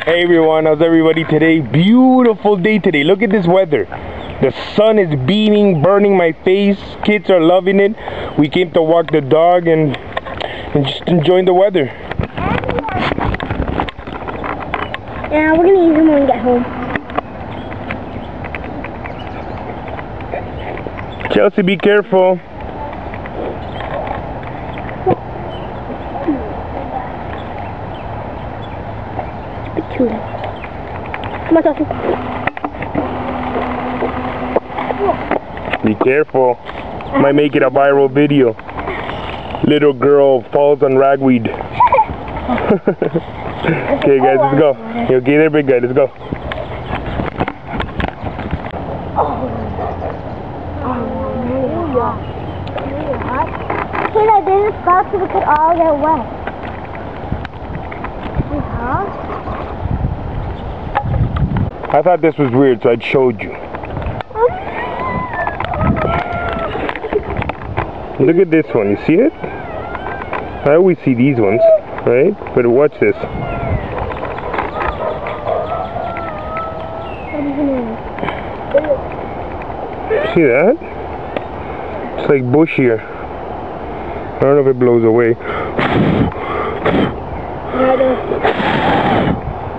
Hey everyone, how's everybody today? Beautiful day today. Look at this weather. The sun is beaming, burning my face. Kids are loving it. We came to walk the dog and just enjoying the weather. Yeah, we're gonna eat them when we get home. Chelsea, be careful. Come on, Chelsea. Be careful. Might make it a viral video. Little girl falls on ragweed. Okay guys, let's go. You okay there, big guy? Let's go. Hey, I didn't stop to look at all their wet. I thought this was weird, so I showed you. Look at this one, you see it? I always see these ones, right? But watch this. See that? It's like bushier. I don't know if it blows away.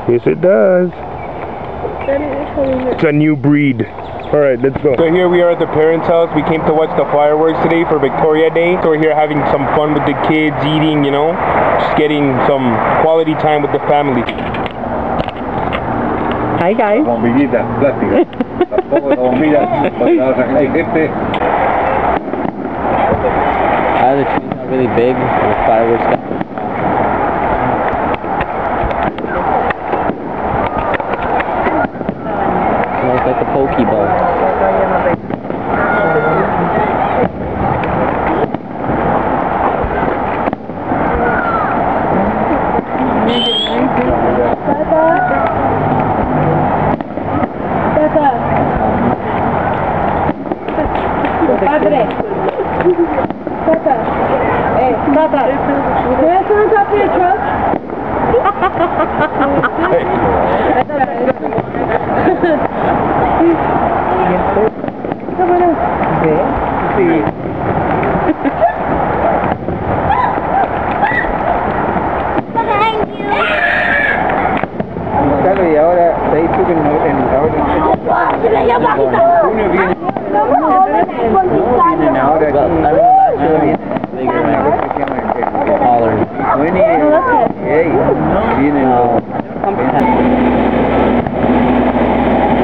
Yes, it does. It's a new breed. Alright, let's go. So here we are at the parents' house. We came to watch the fireworks today for Victoria Day. So we're here having some fun with the kids, eating, you know, just getting some quality time with the family. Hi guys. Bombillitas plásticas. Tampoco las bombillas cuando hay gente. The trees are really big. The fireworks got smells like a Pokeball. Hey, Papa, can I sit on top of your truck? Come on in. Thank you. Claro, y ahora se hizo que ahora junio viene. Vienen ahora aquí.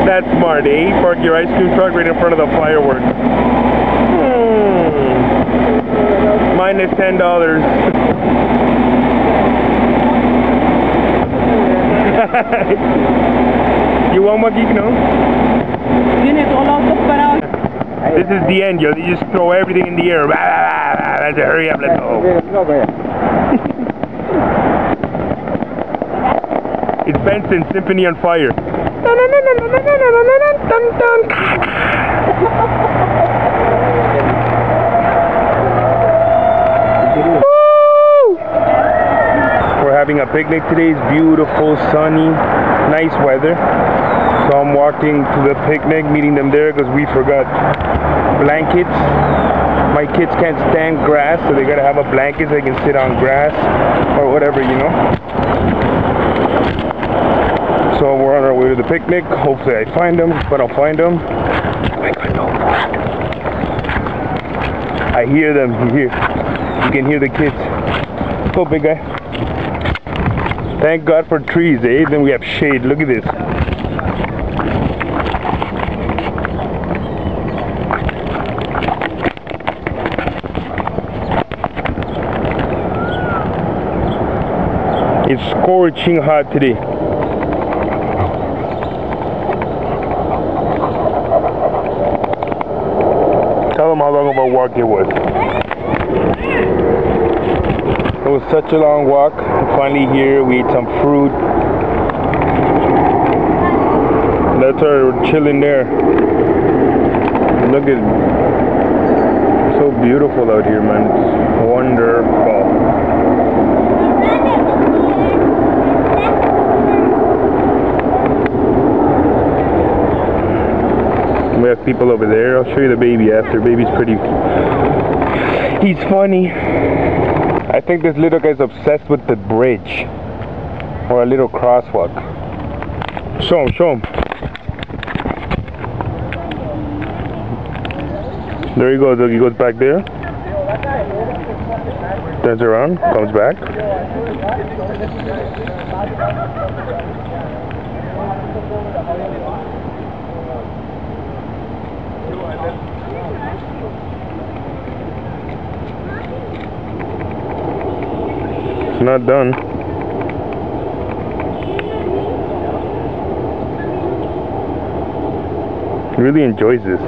That's smart, eh? Park your ice cream truck right in front of the fireworks. Minus $10. You want one, Geek? No? This is the end, yo. You just throw everything in the air. That's it. Hurry up, let's go. It's Benson Symphony on Fire. We're having a picnic today. It's beautiful, sunny, nice weather. So I'm walking to the picnic, meeting them there because we forgot blankets. My kids can't stand grass, so they gotta have a blanket so they can sit on grass or whatever, you know. So we're on our way to the picnic. Hopefully I find them, but I'll find them. I hear them. You can hear the kids. Go, big guy. Thank God for trees, eh? Then we have shade. Look at this. It's scorching hot today. Tell them how long of a walk it was. It was such a long walk. Finally here, we ate some fruit. That's our chilling there. Look at it. So beautiful out here, man. It's wonderful. people over there. I'll show you the baby after. Baby's pretty... He's funny. I think this little guy's obsessed with the bridge. Or a little crosswalk. Show him, show him. There he goes, look, he goes back there. Turns around, comes back. It's not done. He really enjoys this.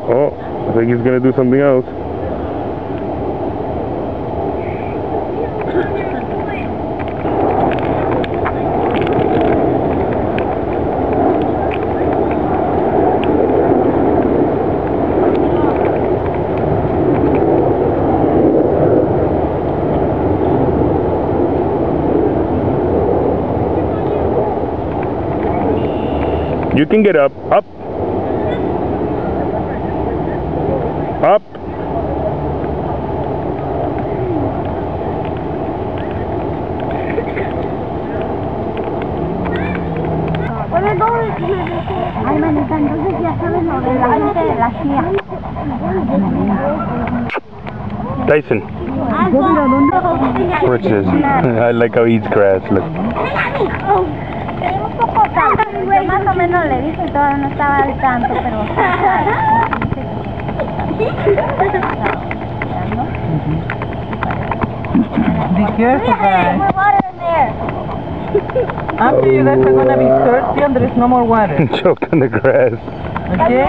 Oh, I think he's gonna do something else. You can get up, up. Up. Ay, manita, entonces ya saben lo de la gente de la CIA. Tyson. What's this? I like how he eats grass. Look. Un poco tarde. Yo más o menos le dije, todavía no estaba al tanto, pero... Be careful, guys. More water in there. After you guys are gonna be thirsty and there is no more water. Choked on the grass. Okay?